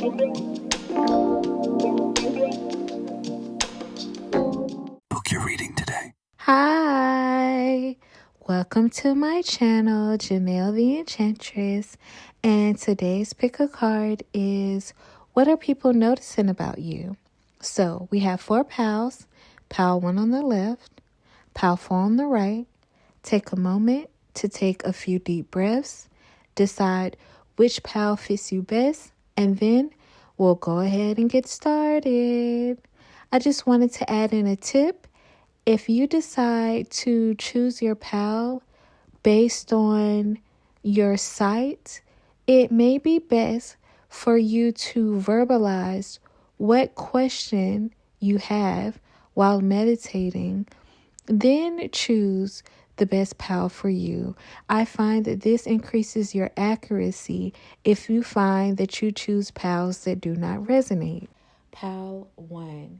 Book you're reading today. Hi, welcome to my channel, Jamel the Enchantress, and today's pick a card is what are people noticing about you? So we have 4 pals, pal 1 on the left, pal 4 on the right. Take a moment to take a few deep breaths, decide which pal fits you best, and then we'll go ahead and get started. I just wanted to add in a tip. If you decide to choose your pal based on your site, it may be best for you to verbalize what question you have while meditating, then choose the best pal for you. I find that this increases your accuracy if you find that you choose pals that do not resonate. Pal 1.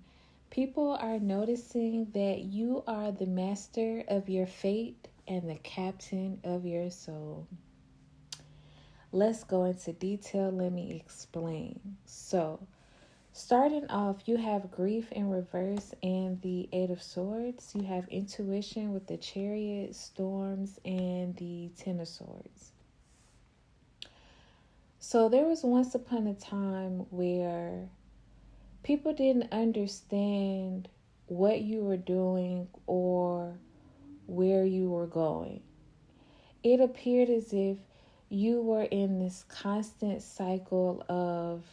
People are noticing that you are the master of your fate and the captain of your soul. Let's go into detail. Let me explain. So, starting off, you have grief in reverse and the 8 of Swords. You have intuition with the Chariot, storms, and the 10 of Swords. So there was once upon a time where people didn't understand what you were doing or where you were going. It appeared as if you were in this constant cycle of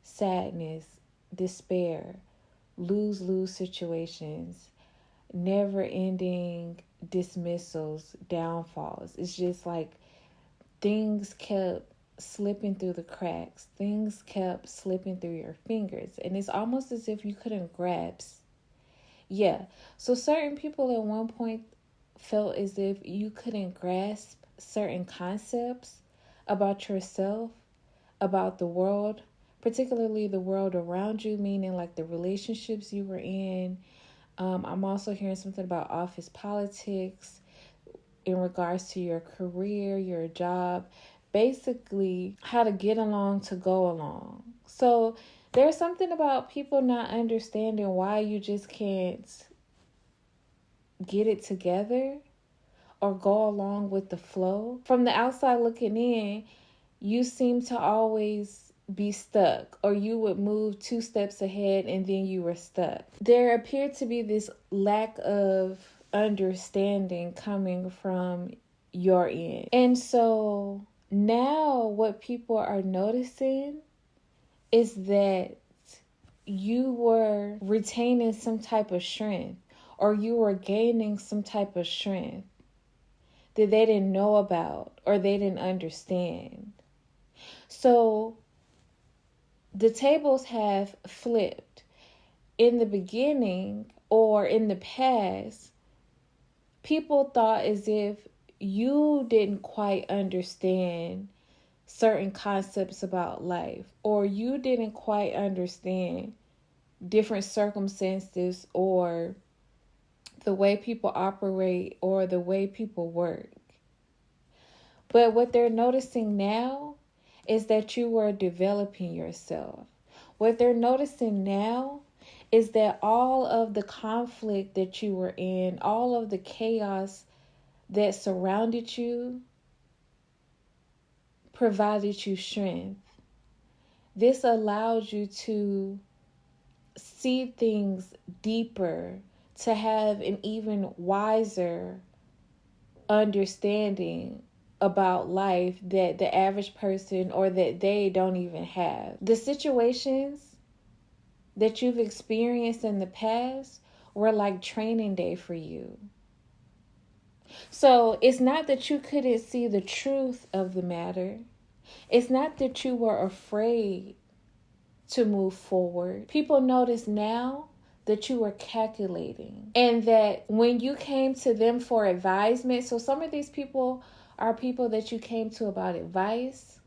sadness, despair, lose-lose situations, never-ending dismissals, downfalls. It's just like things kept slipping through the cracks. Things kept slipping through your fingers. And it's almost as if you couldn't grasp. Yeah. So certain people at one point felt as if you couldn't grasp certain concepts about yourself, about the world, particularly the world around you, meaning like the relationships you were in. I'm also hearing something about office politics in regards to your career, your job, basically how to get along to go along. So there's something about people not understanding why you just can't get it together or go along with the flow. From the outside looking in, you seem to always be stuck, or you would move 2 steps ahead and then you were stuck. There appeared to be this lack of understanding coming from your end. And so now what people are noticing is that you were retaining some type of strength, or you were gaining some type of strength that they didn't know about or they didn't understand. So the tables have flipped. In the beginning or in the past, people thought as if you didn't quite understand certain concepts about life, or you didn't quite understand different circumstances or the way people operate or the way people work. But what they're noticing now is that you were developing yourself. What they're noticing now is that all of the conflict that you were in, all of the chaos that surrounded you, provided you strength. This allowed you to see things deeper, to have an even wiser understanding about life that the average person or that they don't even have. The situations that you've experienced in the past were like training day for you. So it's not that you couldn't see the truth of the matter. It's not that you were afraid to move forward. People notice now that you were calculating, and that when you came to them for advisement, so some of these people are people that you came to about advice.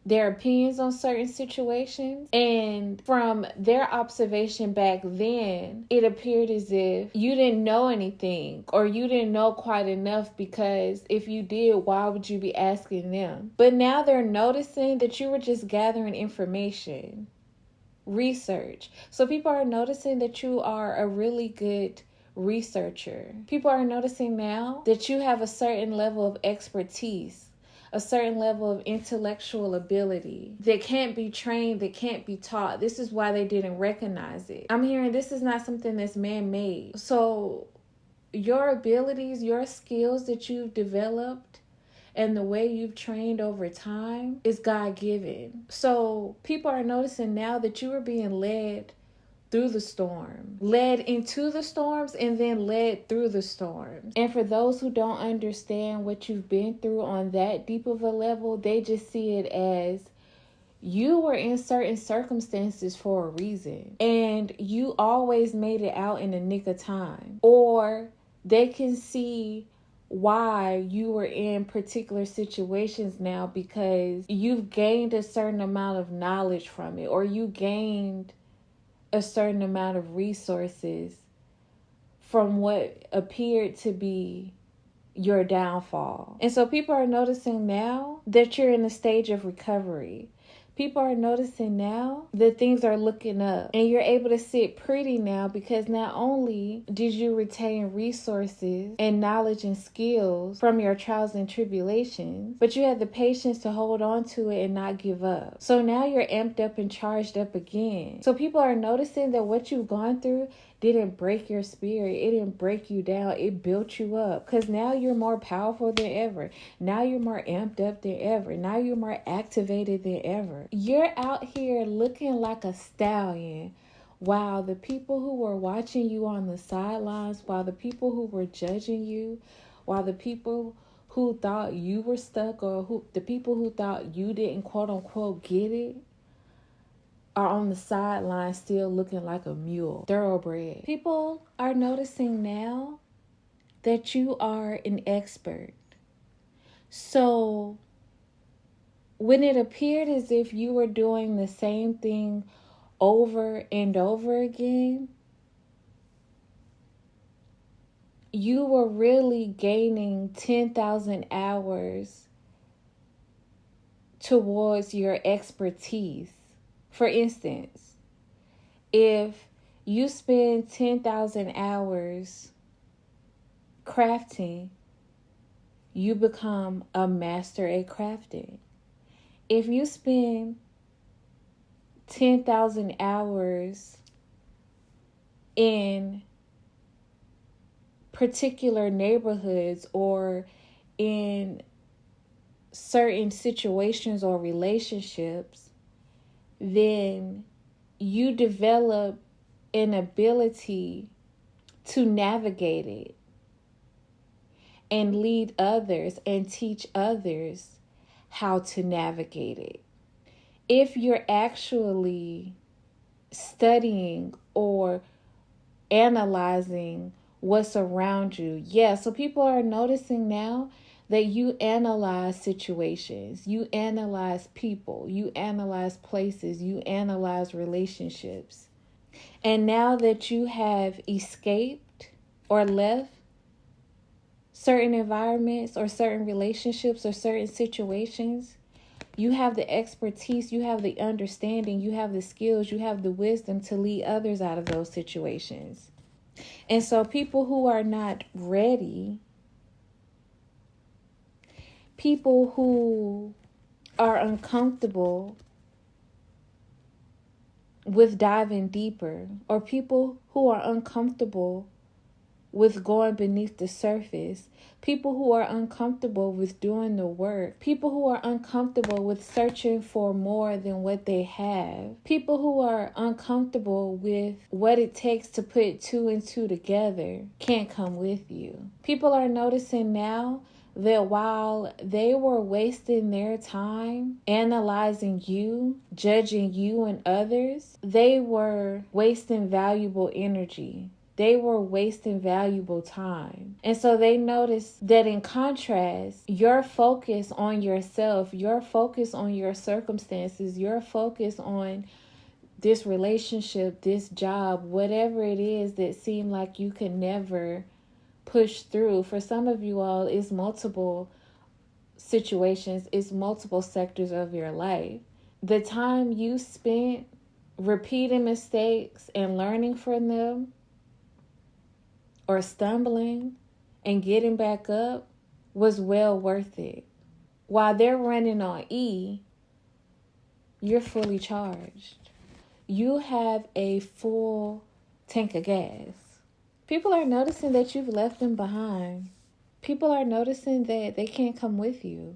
their opinions on certain situations. And from their observation back then, it appeared as if you didn't know anything, or you didn't know quite enough, because if you did, why would you be asking them? But now they're noticing that you were just gathering information, research. So people are noticing that you are a really good researcher. People are noticing now that you have a certain level of expertise, a certain level of intellectual ability that can't be trained, that can't be taught. This is why they didn't recognize it. I'm hearing this is not something that's man-made. So your abilities, your skills that you've developed, and the way you've trained over time is God-given. So people are noticing now that you are being led through the storm, led into the storms, and then led through the storms. And for those who don't understand what you've been through on that deep of a level, they just see it as you were in certain circumstances for a reason, and you always made it out in the nick of time. Or they can see why you were in particular situations now because you've gained a certain amount of knowledge from it, or you gained a certain amount of resources from what appeared to be your downfall. And so people are noticing now that you're in a stage of recovery. People are noticing now that things are looking up, and you're able to sit pretty now, because not only did you retain resources and knowledge and skills from your trials and tribulations, but you had the patience to hold on to it and not give up. So now you're amped up and charged up again. So people are noticing that what you've gone through didn't break your spirit. It didn't break you down. It built you up, because now you're more powerful than ever. Now you're more amped up than ever. Now you're more activated than ever. You're out here looking like a stallion, while the people who were watching you on the sidelines, while the people who were judging you, while the people who thought you were stuck, or the people who thought you didn't quote unquote get it, are on the sidelines still looking like a mule, thoroughbred. People are noticing now that you are an expert. So when it appeared as if you were doing the same thing over and over again, you were really gaining 10,000 hours towards your expertise. For instance, if you spend 10,000 hours crafting, you become a master at crafting. If you spend 10,000 hours in particular neighborhoods, or in certain situations or relationships, then you develop an ability to navigate it and lead others and teach others how to navigate it. If you're actually studying or analyzing what's around you. Yeah, so people are noticing now that you analyze situations, you analyze people, you analyze places, you analyze relationships. And now that you have escaped or left certain environments or certain relationships or certain situations, you have the expertise, you have the understanding, you have the skills, you have the wisdom to lead others out of those situations. And so people who are not ready, people who are uncomfortable with diving deeper, or people who are uncomfortable with going beneath the surface, people who are uncomfortable with doing the work, people who are uncomfortable with searching for more than what they have, people who are uncomfortable with what it takes to put two and two together can't come with you. People are noticing now that while they were wasting their time analyzing you, judging you and others, they were wasting valuable energy. they were wasting valuable time. And so they noticed that in contrast, your focus on yourself, your focus on your circumstances, your focus on this relationship, this job, whatever it is that seemed like you could never push through. For some of you all, it's multiple situations, it's multiple sectors of your life. The time you spent repeating mistakes and learning from them, or stumbling and getting back up, was well worth it. While they're running on E, you're fully charged. You have a full tank of gas. People are noticing that you've left them behind. People are noticing that they can't come with you.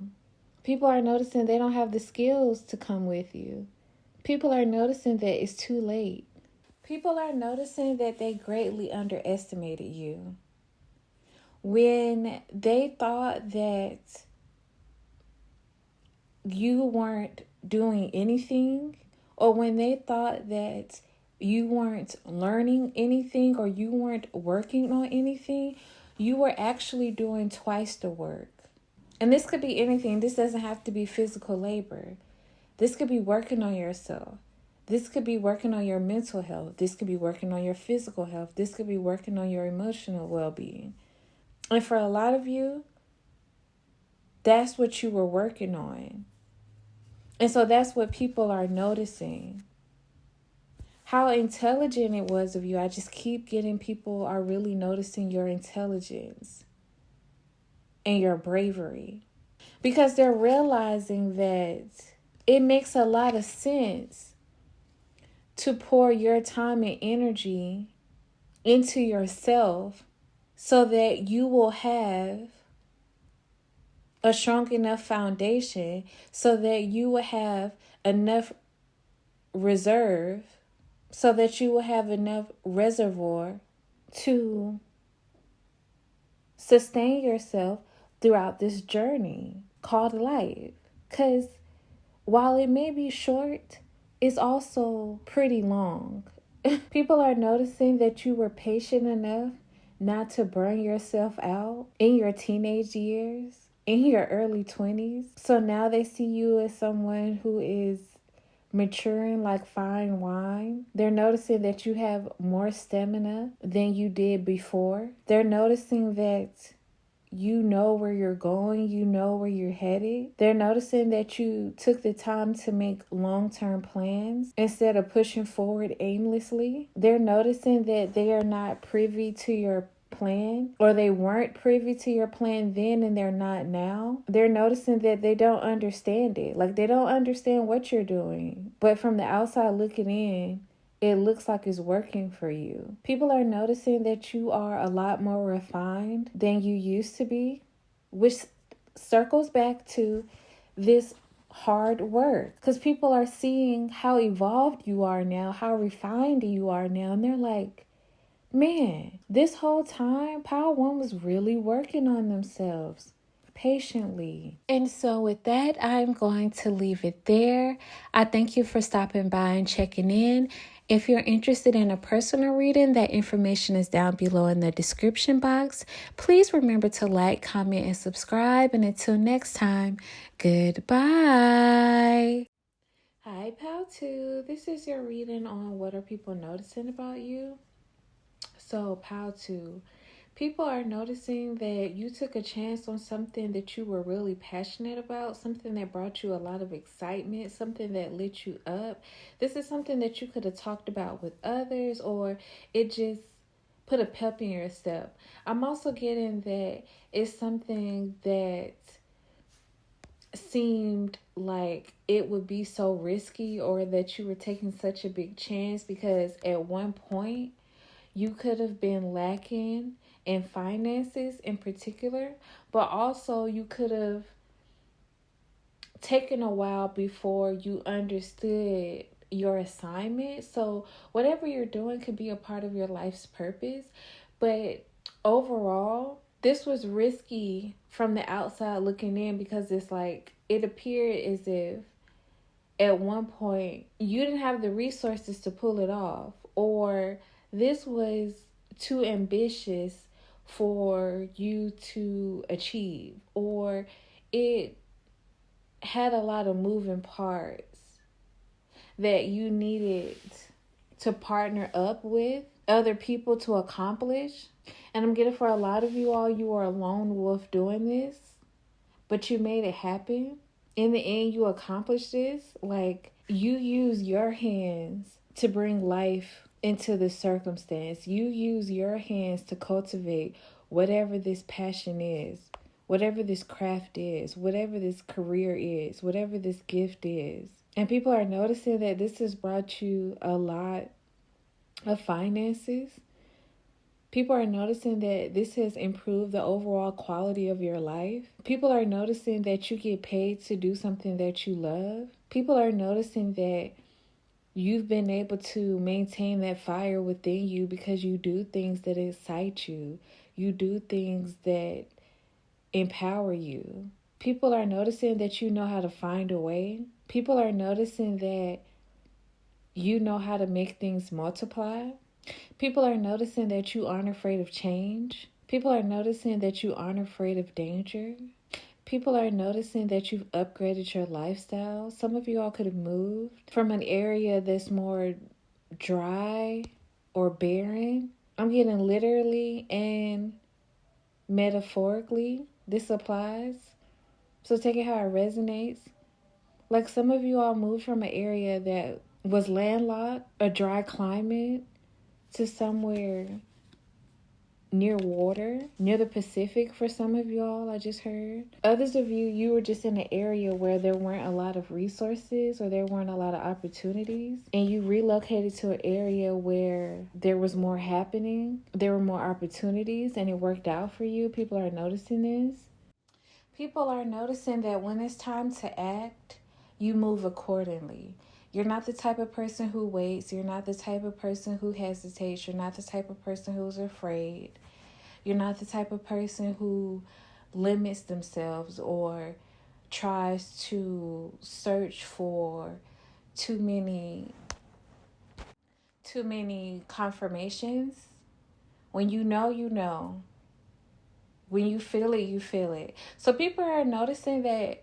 People are noticing they don't have the skills to come with you. People are noticing that it's too late. People are noticing that they greatly underestimated you. When they thought that you weren't doing anything, or when they thought that you weren't learning anything or you weren't working on anything, you were actually doing twice the work. And this could be anything. This doesn't have to be physical labor. This could be working on yourself. This could be working on your mental health. This could be working on your physical health. This could be working on your emotional well-being. And for a lot of you, that's what you were working on. And so that's what people are noticing. How intelligent it was of you. I just keep getting people are really noticing your intelligence and your bravery. Because they're realizing that it makes a lot of sense to pour your time and energy into yourself so that you will have a strong enough foundation, so that you will have enough reserve, so that you will have enough reservoir to sustain yourself throughout this journey called life. Because while it may be short, it's also pretty long. People are noticing that you were patient enough not to burn yourself out in your teenage years, in your early 20s. So now they see you as someone who is maturing like fine wine. They're noticing that you have more stamina than you did before. They're noticing that you know where you're going, you know where you're headed. They're noticing that you took the time to make long-term plans instead of pushing forward aimlessly. They're noticing that they are not privy to your plan, or they weren't privy to your plan then and they're not now. They're noticing that they don't understand it. Like, they don't understand what you're doing. But from the outside looking in, it looks like it's working for you. People are noticing that you are a lot more refined than you used to be, which circles back to this hard work. Because people are seeing how evolved you are now, how refined you are now, and they're like, man, this whole time, Power One was really working on themselves patiently. And so with that, I'm going to leave it there. I thank you for stopping by and checking in. If you're interested in a personal reading, that information is down below in the description box. Please remember to like, comment, and subscribe. And until next time, goodbye. Hi, Pal 2. This is your reading on what are people noticing about you. So, Pal 2. People are noticing that you took a chance on something that you were really passionate about, something that brought you a lot of excitement, something that lit you up. This is something that you could have talked about with others, or it just put a pep in your step. I'm also getting that it's something that seemed like it would be so risky, or that you were taking such a big chance because at one point you could have been lacking in finances in particular, but also you could have taken a while before you understood your assignment. So whatever you're doing could be a part of your life's purpose, but overall, this was risky from the outside looking in, because it's like it appeared as if at one point you didn't have the resources to pull it off, or this was too ambitious for you to achieve, or it had a lot of moving parts that you needed to partner up with other people to accomplish. And I'm getting, for a lot of you all, you are a lone wolf doing this, but you made it happen. In the end, you accomplished this. Like, you use your hands to bring life into the circumstance. You use your hands to cultivate whatever this passion is, whatever this craft is, whatever this career is, whatever this gift is. And people are noticing that this has brought you a lot of finances. People are noticing that this has improved the overall quality of your life. People are noticing that you get paid to do something that you love. People are noticing that you've been able to maintain that fire within you because you do things that excite you. You do things that empower you. People are noticing that you know how to find a way. People are noticing that you know how to make things multiply. People are noticing that you aren't afraid of change. People are noticing that you aren't afraid of danger. People are noticing that you've upgraded your lifestyle. Some of you all could have moved from an area that's more dry or barren. I'm getting literally and metaphorically. This applies. So take it how it resonates. Like, some of you all moved from an area that was landlocked, a dry climate, to somewhere near water, near the Pacific for some of y'all, I just heard. Others of you, you were just in an area where there weren't a lot of resources or there weren't a lot of opportunities, and you relocated to an area where there was more happening, there were more opportunities, and it worked out for you. People are noticing this. People are noticing that when it's time to act, you move accordingly. You're not the type of person who waits. You're not the type of person who hesitates. You're not the type of person who's afraid. You're not the type of person who limits themselves or tries to search for too many confirmations. When you know, you know. When you feel it, you feel it. So people are noticing that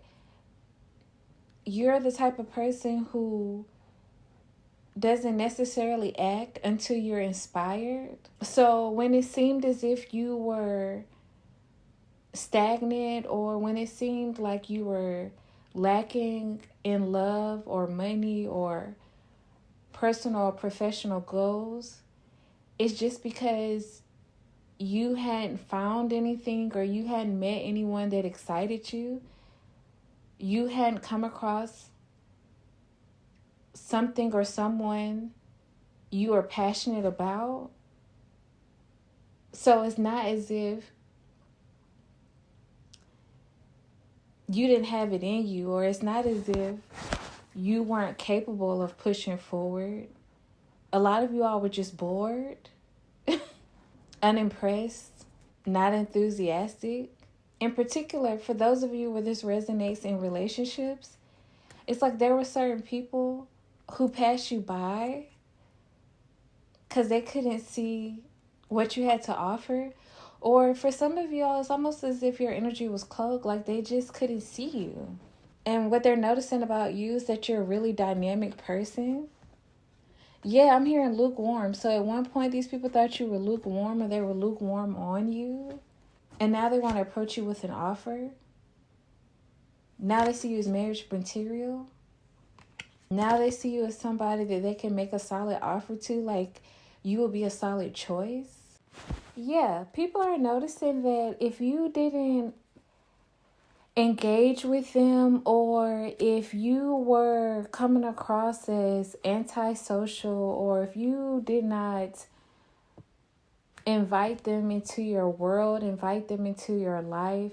you're the type of person who doesn't necessarily act until you're inspired. So when it seemed as if you were stagnant, or when it seemed like you were lacking in love or money or personal or professional goals, it's just because you hadn't found anything or you hadn't met anyone that excited you. You hadn't come across something or someone you are passionate about. So it's not as if you didn't have it in you, or it's not as if you weren't capable of pushing forward. A lot of you all were just bored, unimpressed, not enthusiastic. In particular, for those of you where this resonates in relationships, it's like there were certain people who passed you by because they couldn't see what you had to offer. Or for some of y'all, it's almost as if your energy was cloaked, like they just couldn't see you. And what they're noticing about you is that you're a really dynamic person. Yeah, I'm hearing lukewarm. So at one point, these people thought you were lukewarm, or they were lukewarm on you. And now they want to approach you with an offer. Now they see you as marriage material. Now they see you as somebody that they can make a solid offer to, like you will be a solid choice. Yeah, people are noticing that if you didn't engage with them, or if you were coming across as antisocial, or if you did not invite them into your world, invite them into your life,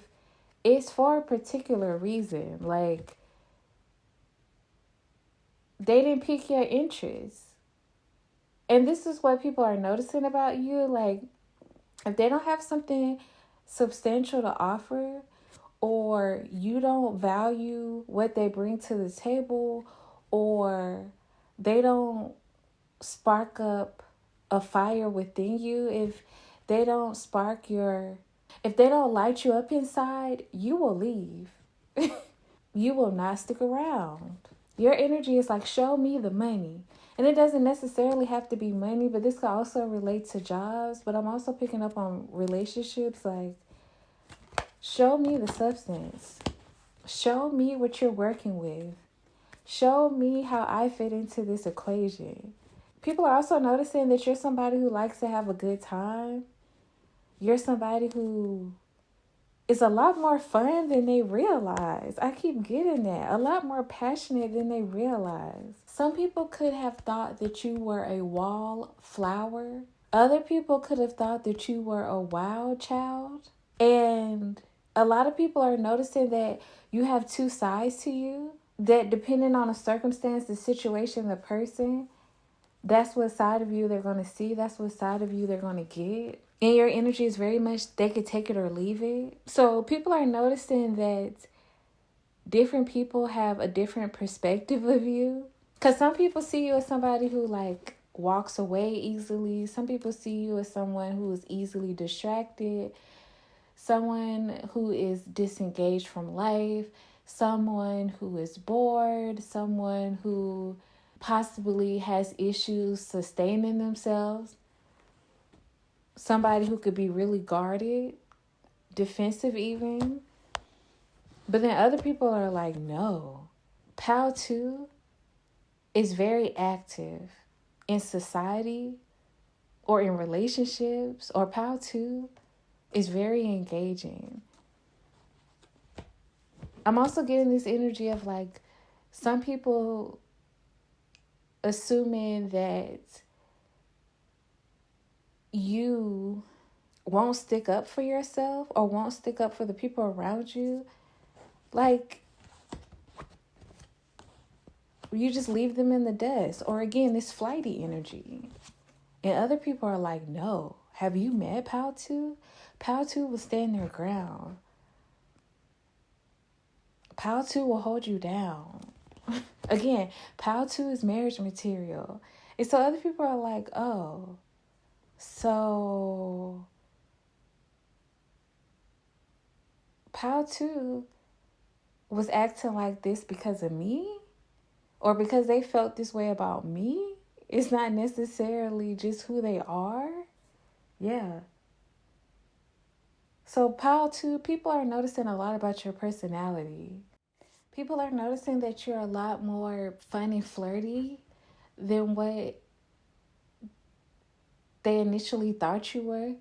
it's for a particular reason. Like, they didn't pique your interest. And this is what people are noticing about you. Like, if they don't have something substantial to offer, or you don't value what they bring to the table, or they don't spark up a fire within you, if they don't spark your, if they don't light you up inside, you will leave. You will not stick around. Your energy is like, show me the money. And it doesn't necessarily have to be money, but this could also relate to jobs. But I'm also picking up on relationships. Like, show me the substance. Show me what you're working with. Show me how I fit into this equation. People are also noticing that you're somebody who likes to have a good time. You're somebody who is a lot more fun than they realize. I keep getting that. A lot more passionate than they realize. Some people could have thought that you were a wallflower. Other people could have thought that you were a wild child. And a lot of people are noticing that you have two sides to you. That depending on the circumstance, the situation, the person, that's what side of you they're going to see. That's what side of you they're going to get. And your energy is very much, they could take it or leave it. So people are noticing that different people have a different perspective of you. Because some people see you as somebody who like walks away easily. Some people see you as someone who is easily distracted. Someone who is disengaged from life. Someone who is bored. Someone who possibly has issues sustaining themselves. Somebody who could be really guarded, defensive even. But then other people are like, no. Pal 2 is very active in society or in relationships, or Pal 2 is very engaging. I'm also getting this energy of like some people assuming that you won't stick up for yourself or won't stick up for the people around you. Like, you just leave them in the dust. Or again, this flighty energy. And other people are like, no. Have you met Pal 2? Pal 2 will stand their ground. Pal 2 will hold you down. Again, Pal 2 is marriage material. And so other people are like, oh, so Pal 2 was acting like this because of me? Or because they felt this way about me? It's not necessarily just who they are. Yeah. So Pal 2, people are noticing a lot about your personality. People are noticing that you're a lot more fun and flirty than what they initially thought you were.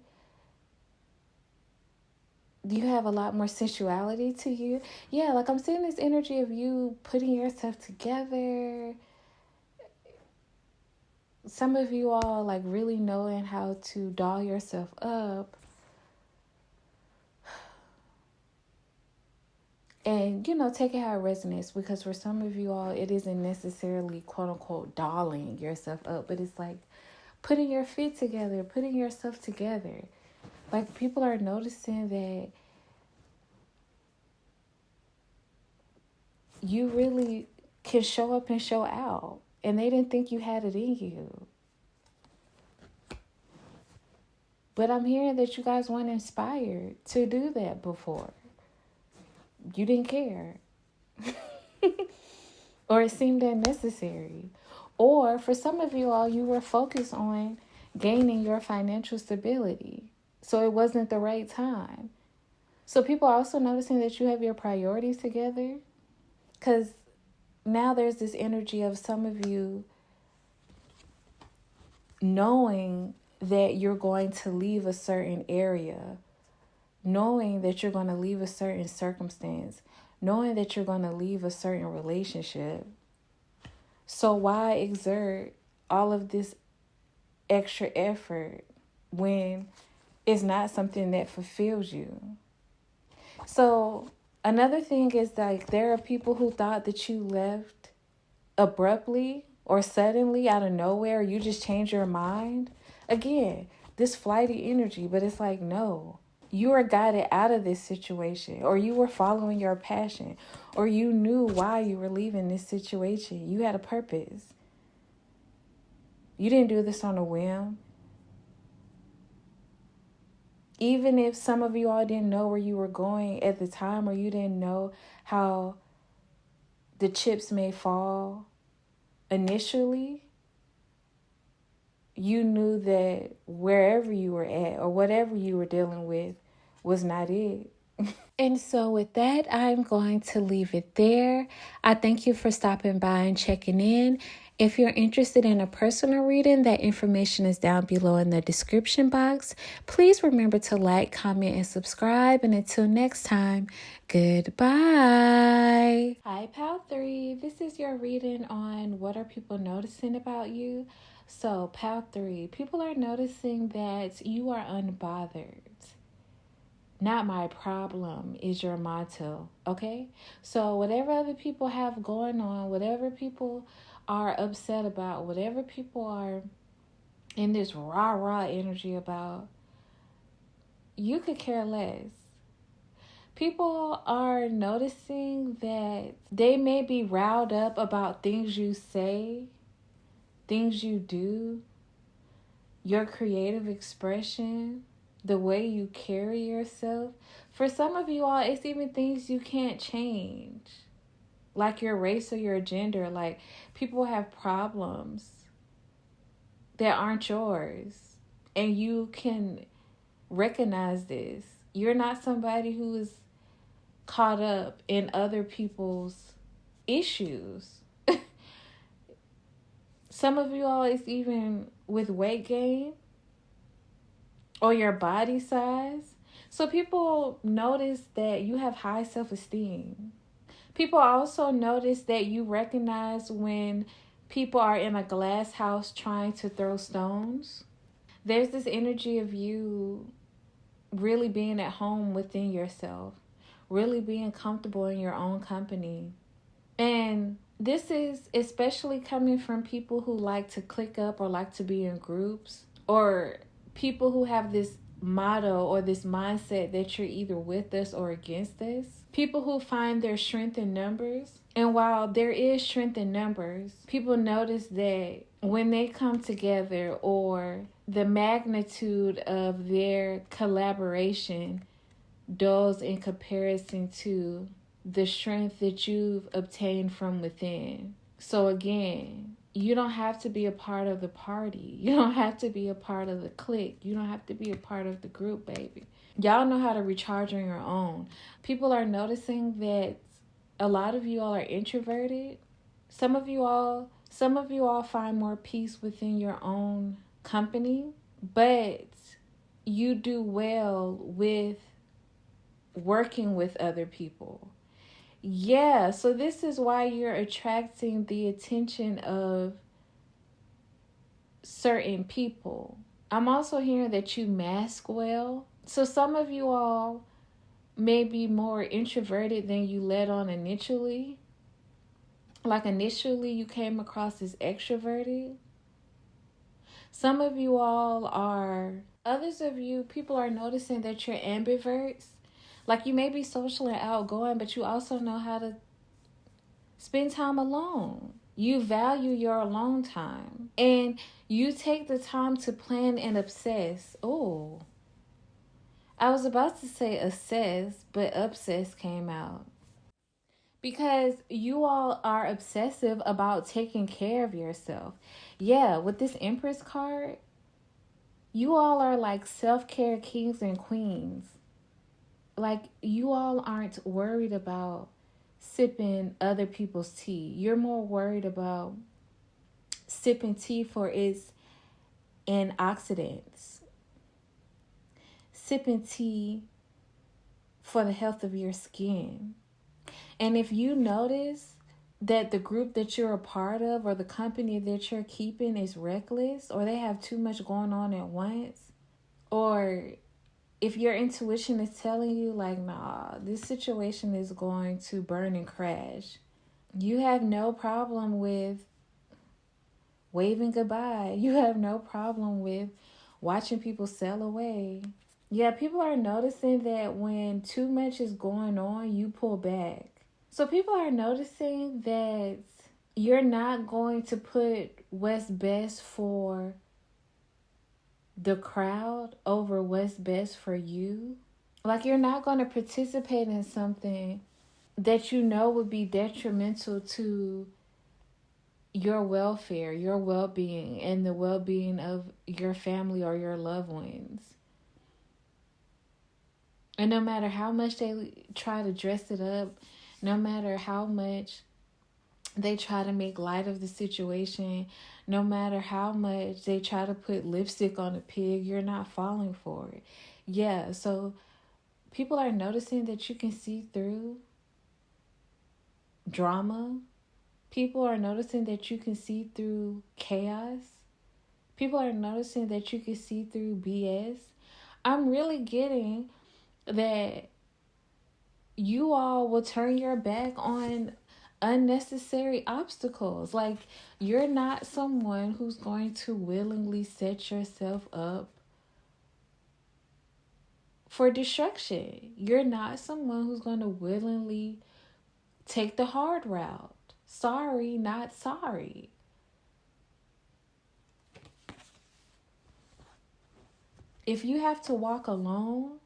You have a lot more sensuality to you. Yeah, like I'm seeing this energy of you putting yourself together. Some of you all like really knowing how to doll yourself up. And, you know, take it how it resonates, because for some of you all, it isn't necessarily quote unquote dolling yourself up, but it's like putting your feet together, putting yourself together. Like people are noticing that you really can show up and show out, and they didn't think you had it in you. But I'm hearing that you guys weren't inspired to do that before. You didn't care. Or it seemed unnecessary. Or for some of you all, you were focused on gaining your financial stability. So it wasn't the right time. So people are also noticing that you have your priorities together. Because now there's this energy of some of you knowing that you're going to leave a certain area, knowing that you're going to leave a certain circumstance, knowing that you're going to leave a certain relationship. So why exert all of this extra effort when it's not something that fulfills you? So another thing is like there are people who thought that you left abruptly or suddenly out of nowhere. You just changed your mind. Again, this flighty energy, but it's like, no. You were guided out of this situation, or you were following your passion, or you knew why you were leaving this situation. You had a purpose. You didn't do this on a whim. Even if some of you all didn't know where you were going at the time, or you didn't know how the chips may fall initially, you knew that wherever you were at or whatever you were dealing with was not it. And so, with that, I'm going to leave it there. I thank you for stopping by and checking in. If you're interested in a personal reading, that information is down below in the description box. Please remember to like, comment, and subscribe. And until next time, goodbye. Hi, Pal 3. This is your reading on what are people noticing about you. So, Pal 3, people are noticing that you are unbothered. Not my problem is your motto, okay? So whatever other people have going on, whatever people are upset about, whatever people are in this rah-rah energy about, you could care less. People are noticing that they may be riled up about things you say, things you do, your creative expression, the way you carry yourself. For some of you all, it's even things you can't change, like your race or your gender. Like, people have problems that aren't yours, and you can recognize this. You're not somebody who is caught up in other people's issues. Some of you all, it's even with weight gain or your body size. So people notice that you have high self-esteem. People also notice that you recognize when people are in a glass house trying to throw stones. There's this energy of you really being at home within yourself, really being comfortable in your own company. And this is especially coming from people who like to click up or like to be in groups, or people who have this motto or this mindset that you're either with us or against us. People who find their strength in numbers. And while there is strength in numbers, people notice that when they come together, or the magnitude of their collaboration dulls in comparison to the strength that you've obtained from within. So again, you don't have to be a part of the party. You don't have to be a part of the clique. You don't have to be a part of the group, baby. Y'all know how to recharge on your own. People are noticing that a lot of you all are introverted. Some of you all find more peace within your own company, but you do well with working with other people. Yeah, so this is why you're attracting the attention of certain people. I'm also hearing that you mask well. So some of you all may be more introverted than you let on initially. Like, initially you came across as extroverted. Some of you all are, others of you, people are noticing that you're ambiverts. Like, you may be social and outgoing, but you also know how to spend time alone. You value your alone time. And you take the time to plan and obsess. Oh, I was about to say assess, but obsess came out. Because you all are obsessive about taking care of yourself. Yeah, with this Empress card, you all are like self-care kings and queens. Like, you all aren't worried about sipping other people's tea. You're more worried about sipping tea for its antioxidants. Sipping tea for the health of your skin. And if you notice that the group that you're a part of or the company that you're keeping is reckless, or they have too much going on at once, or if your intuition is telling you like, nah, this situation is going to burn and crash, you have no problem with waving goodbye. You have no problem with watching people sail away. Yeah, people are noticing that when too much is going on, you pull back. So people are noticing that you're not going to put what's best for the crowd over what's best for you. Like, you're not going to participate in something that you know would be detrimental to your welfare, your well being, and the well being of your family or your loved ones. And no matter how much they try to dress it up, no matter how much they try to make light of the situation, no matter how much they try to put lipstick on a pig, you're not falling for it. Yeah, so people are noticing that you can see through drama. People are noticing that you can see through chaos. People are noticing that you can see through BS. I'm really getting that you all will turn your back on unnecessary obstacles. Like, you're not someone who's going to willingly set yourself up for destruction. You're not someone who's going to willingly take the hard route. Sorry, not sorry. If you have to walk alone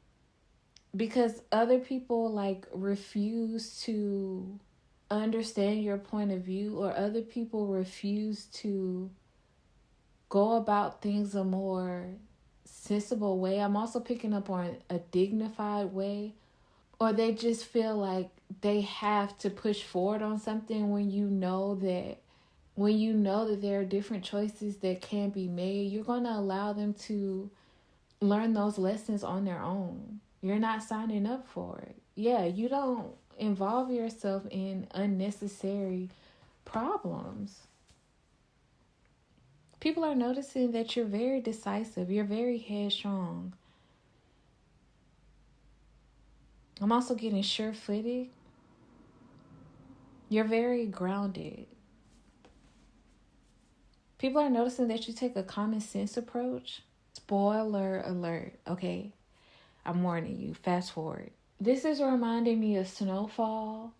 because other people like refuse to understand your point of view, or other people refuse to go about things a more sensible way, I'm also picking up on a dignified way, or they just feel like they have to push forward on something when you know that there are different choices that can be made, you're going to allow them to learn those lessons on their own. You're not signing up for it. Yeah, you don't involve yourself in unnecessary problems. People are noticing that you're very decisive. You're very headstrong. I'm also getting sure-footed. You're very grounded. People are noticing that you take a common sense approach. Spoiler alert, okay? I'm warning you. Fast forward. This is reminding me of Snowfall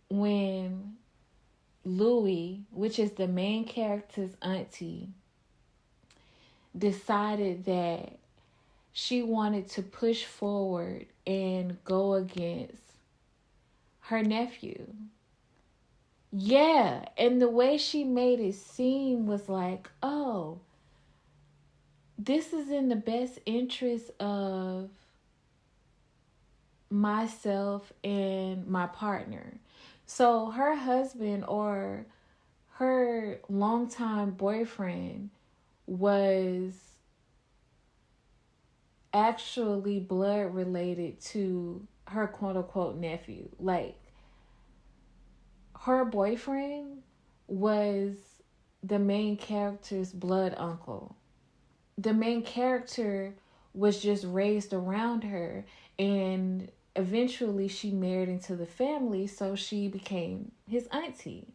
when Louie, which is the main character's auntie, decided that she wanted to push forward and go against her nephew. Yeah, and the way she made it seem was like, oh, this is in the best interest of myself and my partner. So her husband or her longtime boyfriend was actually blood related to her quote unquote nephew. Like, her boyfriend was the main character's blood uncle. The main character was just raised around her, and eventually she married into the family, so she became his auntie.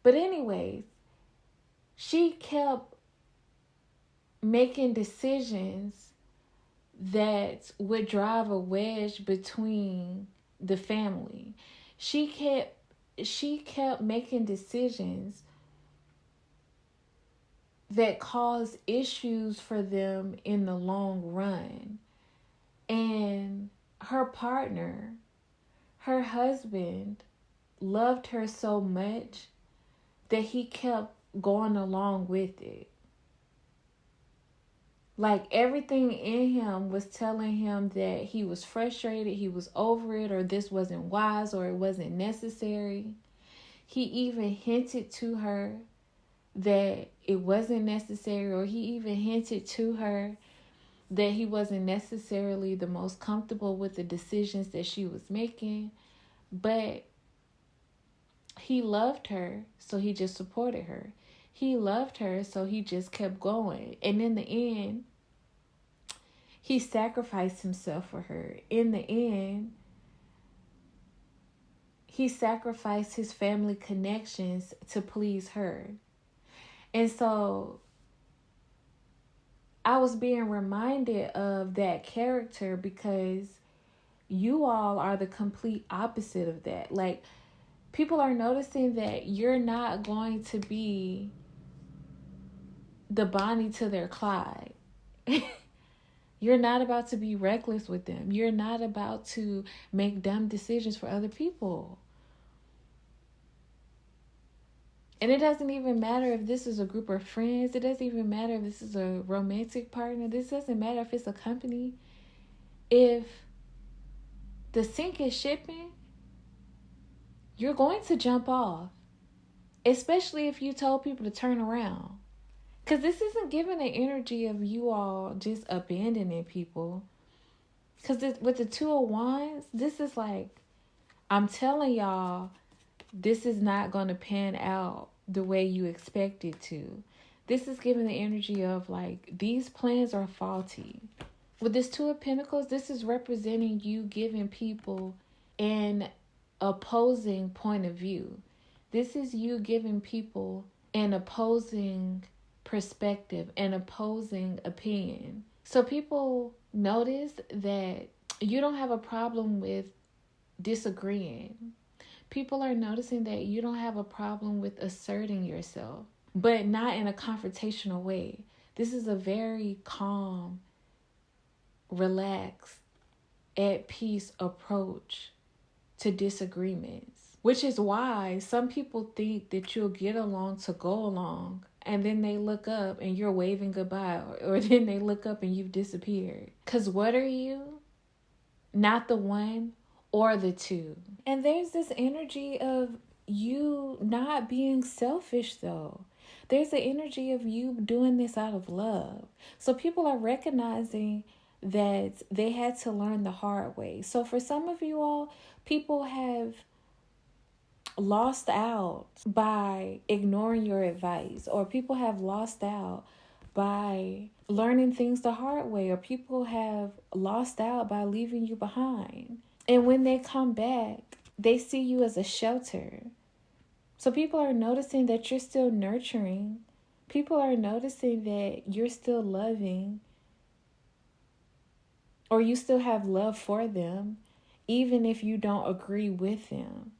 But anyways, she kept making decisions that would drive a wedge between the family. She kept making decisions that caused issues for them in the long run. And her partner, her husband, loved her so much that he kept going along with it. Like, everything in him was telling him that he was frustrated, he was over it, or this wasn't wise, or it wasn't necessary. He even hinted to her that it wasn't necessary, or he even hinted to her that he wasn't necessarily the most comfortable with the decisions that she was making. But he loved her, so he just supported her. He loved her, so he just kept going. And in the end, he sacrificed himself for her. In the end, he sacrificed his family connections to please her. And so I was being reminded of that character because you all are the complete opposite of that. Like, people are noticing that you're not going to be the Bonnie to their Clyde. You're not about to be reckless with them. You're not about to make dumb decisions for other people. And it doesn't even matter if this is a group of friends. It doesn't even matter if this is a romantic partner. This doesn't matter if it's a company. If the sink is shipping, you're going to jump off. Especially if you told people to turn around. Because this isn't giving the energy of you all just abandoning people. Because with the Two of Wands, this is like, I'm telling y'all, this is not going to pan out the way you expect it to. This is giving the energy of like, these plans are faulty. With this Two of Pentacles, this is representing you giving people an opposing point of view. This is you giving people an opposing perspective, an opposing opinion. So people notice that you don't have a problem with disagreeing. People are noticing that you don't have a problem with asserting yourself, but not in a confrontational way. This is a very calm, relaxed, at peace approach to disagreements, which is why some people think that you'll get along to go along, and then they look up and you're waving goodbye, or then they look up and you've disappeared. Because what are you? Not the one or the two. And there's this energy of you not being selfish, though. There's the energy of you doing this out of love. So people are recognizing that they had to learn the hard way. So for some of you all, people have lost out by ignoring your advice, or people have lost out by learning things the hard way, or people have lost out by leaving you behind. And when they come back, they see you as a shelter. So people are noticing that you're still nurturing. People are noticing that you're still loving, or you still have love for them, even if you don't agree with them.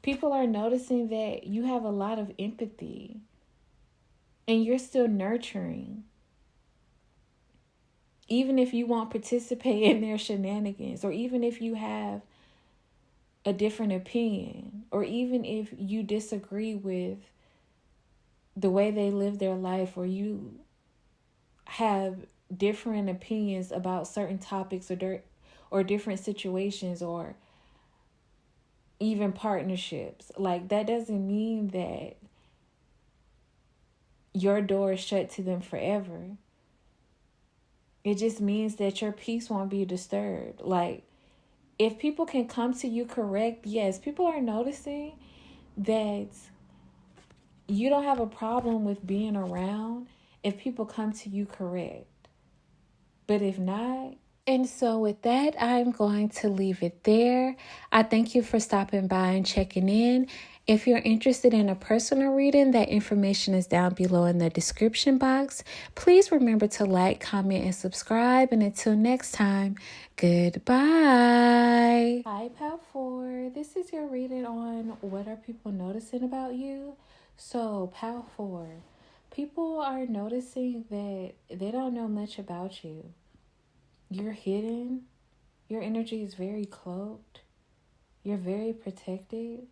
People are noticing that you have a lot of empathy and you're still nurturing. Even if you won't participate in their shenanigans, or even if you have a different opinion, or even if you disagree with the way they live their life, or you have different opinions about certain topics or different situations, or even partnerships. Like, that doesn't mean that your door is shut to them forever. It just means that your peace won't be disturbed. Like, if people can come to you correct, yes, people are noticing that you don't have a problem with being around if people come to you correct. But if not, and so with that, I'm going to leave it there. I thank you for stopping by and checking in. If you're interested in a personal reading, that information is down below in the description box. Please remember to like, comment, and subscribe. And until next time, goodbye. Hi, Pal 4. This is your reading on what are people noticing about you. So, Pal 4, people are noticing that they don't know much about you. You're hidden. Your energy is very cloaked. You're very protected.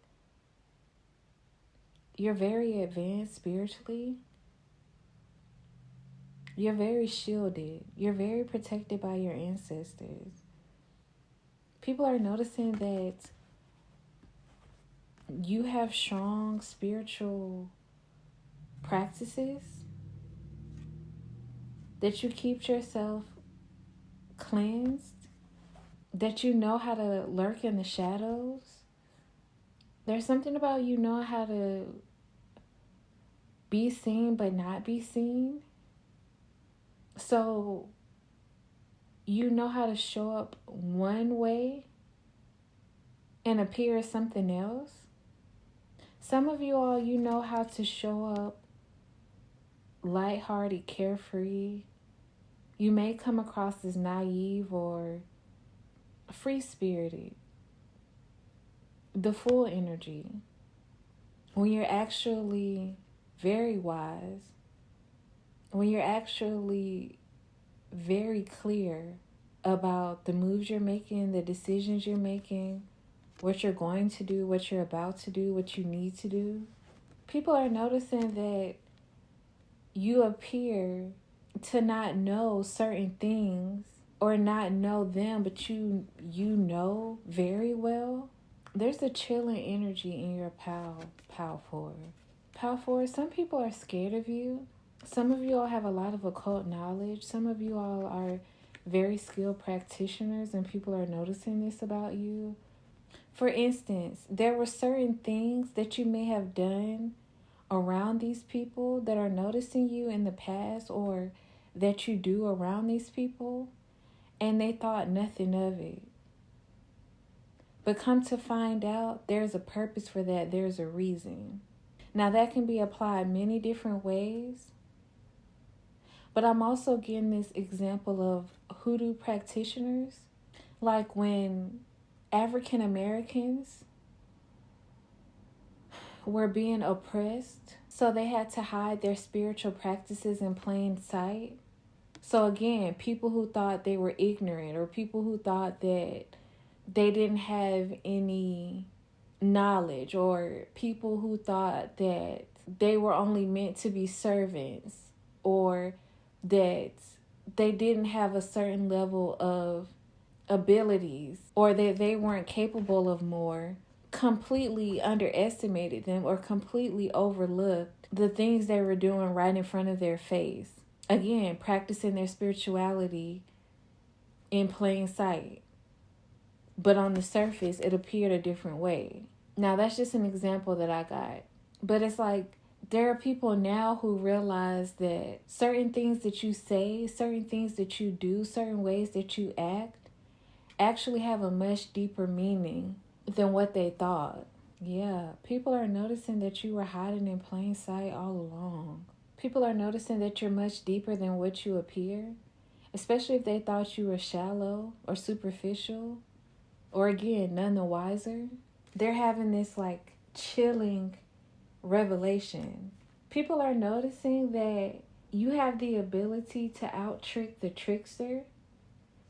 You're very advanced spiritually. You're very shielded. You're very protected by your ancestors. People are noticing that you have strong spiritual practices, that you keep yourself cleansed, that you know how to lurk in the shadows. There's something about you know how to be seen but not be seen. So you know how to show up one way and appear as something else. Some of you all, you know how to show up lighthearted, carefree. You may come across as naive or free-spirited. The full energy. When you're actually very wise, when you're actually very clear about the moves you're making, the decisions you're making, what you're going to do, what you're about to do, what you need to do, people are noticing that you appear to not know certain things or not know them, but you know very well. There's a chilling energy in your pow forward. Pow forward, some people are scared of you. Some of you all have a lot of occult knowledge. Some of you all are very skilled practitioners and people are noticing this about you. For instance, there were certain things that you may have done around these people that are noticing you in the past, or that you do around these people, and they thought nothing of it. But come to find out, there's a purpose for that. There's a reason. Now, that can be applied many different ways. But I'm also getting this example of hoodoo practitioners. Like when African Americans were being oppressed, so they had to hide their spiritual practices in plain sight. So again, people who thought they were ignorant, or people who thought that they didn't have any knowledge, or people who thought that they were only meant to be servants, or that they didn't have a certain level of abilities, or that they weren't capable of more, completely underestimated them or completely overlooked the things they were doing right in front of their face. Again, practicing their spirituality in plain sight. But on the surface, it appeared a different way. Now, that's just an example that I got. But it's like, there are people now who realize that certain things that you say, certain things that you do, certain ways that you act, actually have a much deeper meaning than what they thought. Yeah, people are noticing that you were hiding in plain sight all along. People are noticing that you're much deeper than what you appear, especially if they thought you were shallow or superficial, or again, none the wiser. They're having this like chilling revelation. People are noticing that you have the ability to out-trick the trickster.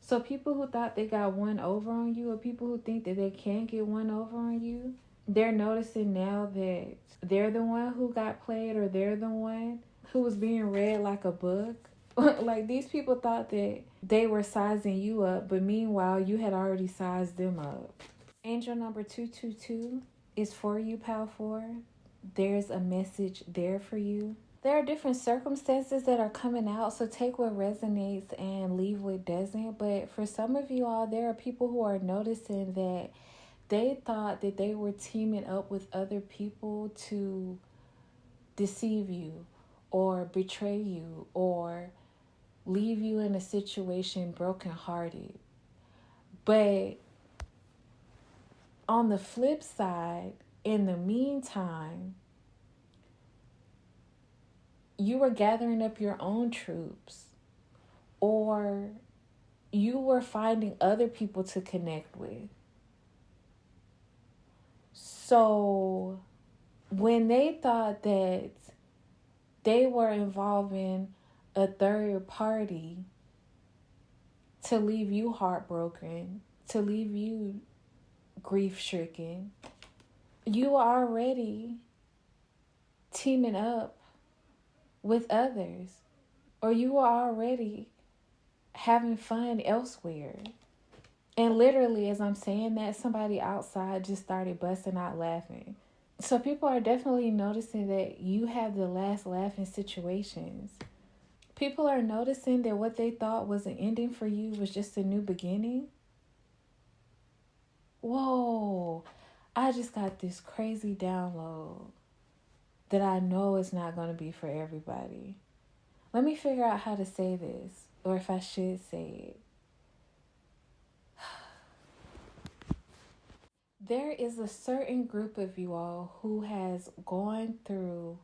So people who thought they got one over on you, or people who think that they can get one over on you, they're noticing now that they're the one who got played, or they're the one who was being read like a book. Like, these people thought that they were sizing you up, but meanwhile, you had already sized them up. Angel number 222 is for you, Pal 4. There's a message there for you. There are different circumstances that are coming out, so take what resonates and leave what doesn't. But for some of you all, there are people who are noticing that they thought that they were teaming up with other people to deceive you or betray you or leave you in a situation brokenhearted. But on the flip side, in the meantime, you were gathering up your own troops, or you were finding other people to connect with. So when they thought that they were involving a third party to leave you heartbroken, to leave you grief-stricken, you were already teaming up with others, or you were already having fun elsewhere. And literally, as I'm saying that, somebody outside just started busting out laughing. So people are definitely noticing that you have the last laugh in situations. People are noticing that what they thought was an ending for you was just a new beginning. Whoa, I just got this crazy download that I know is not going to be for everybody. Let me figure out how to say this, or if I should say it. There is a certain group of you all who has gone through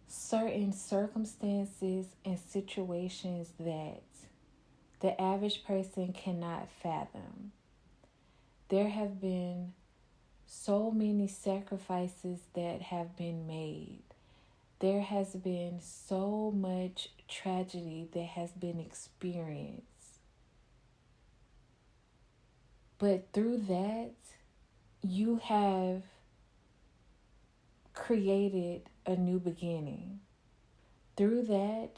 certain circumstances and situations that the average person cannot fathom. There have been so many sacrifices that have been made. there has been so much tragedy that has been experienced. But through that, you have created a new beginning. Through that,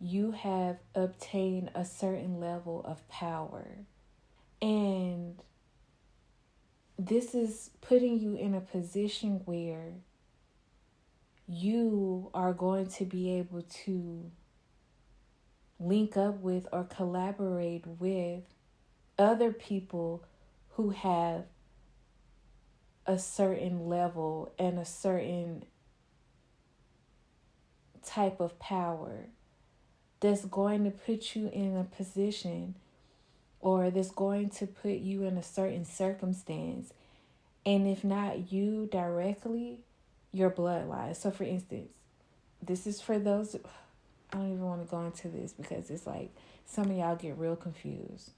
you have obtained a certain level of power. And this is putting you in a position where you are going to be able to link up with or collaborate with other people who have a certain level and a certain type of power that's going to put you in a position, or that's going to put you in a certain circumstance. And if not you directly, your bloodline. So for instance, this is for those, I don't even want to go into this because it's like some of y'all get real confused.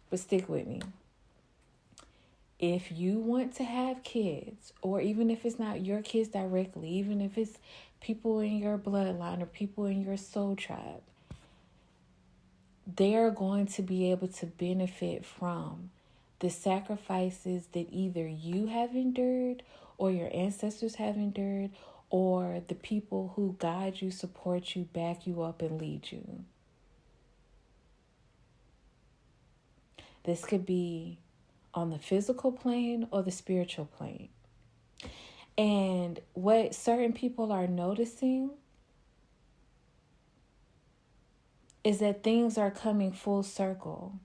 But stick with me. If you want to have kids, or even if it's not your kids directly, even if it's people in your bloodline or people in your soul tribe, they're going to be able to benefit from the sacrifices that either you have endured or your ancestors have endured, or the people who guide you, support you, back you up, and lead you. This could be on the physical plane or the spiritual plane. And what certain people are noticing is that things are coming full circle.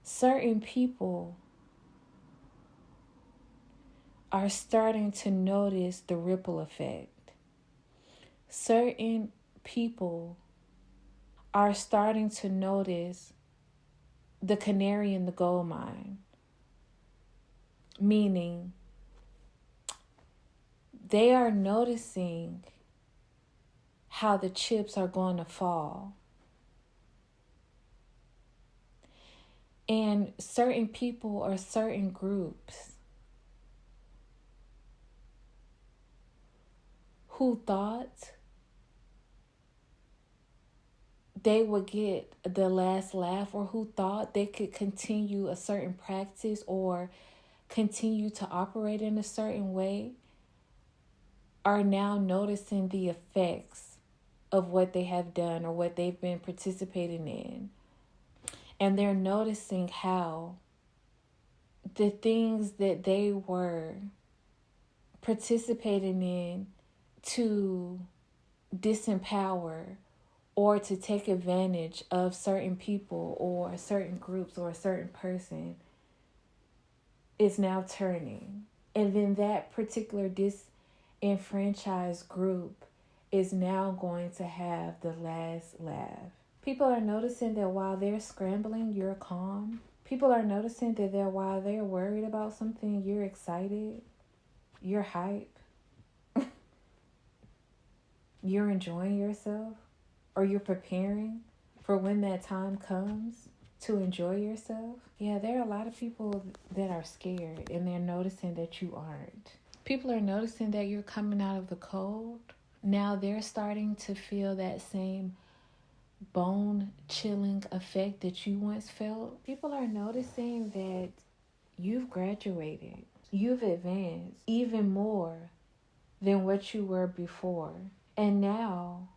Certain people are starting to notice the ripple effect. Certain people are starting to notice the canary in the gold mine. Meaning, they are noticing how the chips are going to fall. And certain people or certain groups who thought they would get the last laugh, or who thought they could continue a certain practice or continue to operate in a certain way, are now noticing the effects of what they have done or what they've been participating in. And they're noticing how the things that they were participating in to disempower or to take advantage of certain people or certain groups or a certain person is now turning. And then that particular disenfranchised group is now going to have the last laugh. People are noticing that while they're scrambling, you're calm. People are noticing that while they're worried about something, you're excited, you're hype, you're enjoying yourself, or you're preparing for when that time comes to enjoy yourself. Yeah, there are a lot of people that are scared, and they're noticing that you aren't. People are noticing that you're coming out of the cold. Now they're starting to feel that same bone-chilling effect that you once felt. People are noticing that you've graduated. You've advanced even more than what you were before. And now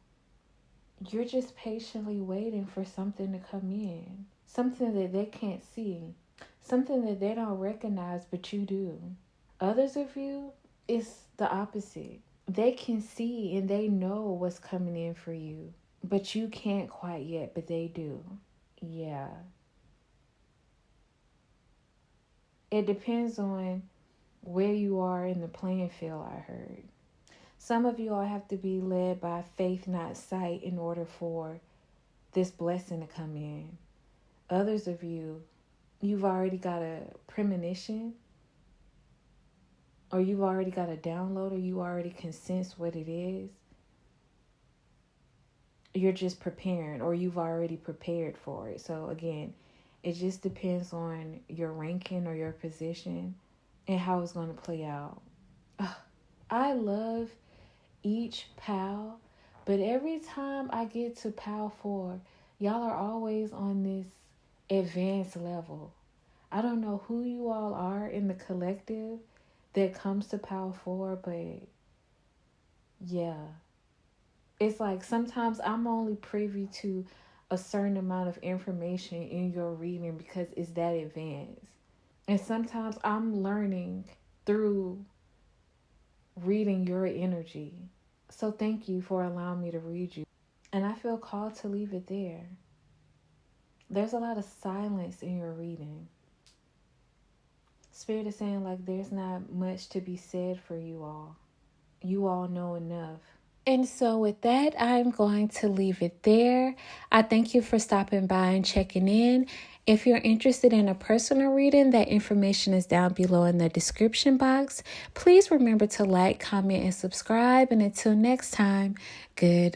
you're just patiently waiting for something to come in. Something that they can't see. Something that they don't recognize, but you do. Others of you, it's the opposite. They can see and they know what's coming in for you, but you can't quite yet, but they do. Yeah. It depends on where you are in the playing field, I heard. Some of you all have to be led by faith, not sight, in order for this blessing to come in. Others of you, you've already got a premonition, or you've already got a download, or you already can sense what it is. You're just preparing, or you've already prepared for it. So again, it just depends on your ranking or your position and how it's going to play out. I love each PAL, but every time I get to PAL 4, y'all are always on this advanced level. I don't know who you all are in the collective that comes to PAL 4, but yeah. It's like sometimes I'm only privy to a certain amount of information in your reading because it's that advanced. And sometimes I'm learning through reading your energy. So thank you for allowing me to read you. And I feel called to leave it there. There's a lot of silence in your reading. Spirit is saying like there's not much to be said for you all. You all know enough. And so with that, I'm going to leave it there. I thank you for stopping by and checking in. If you're interested in a personal reading, that information is down below in the description box. Please remember to like, comment, and subscribe. And until next time, goodbye.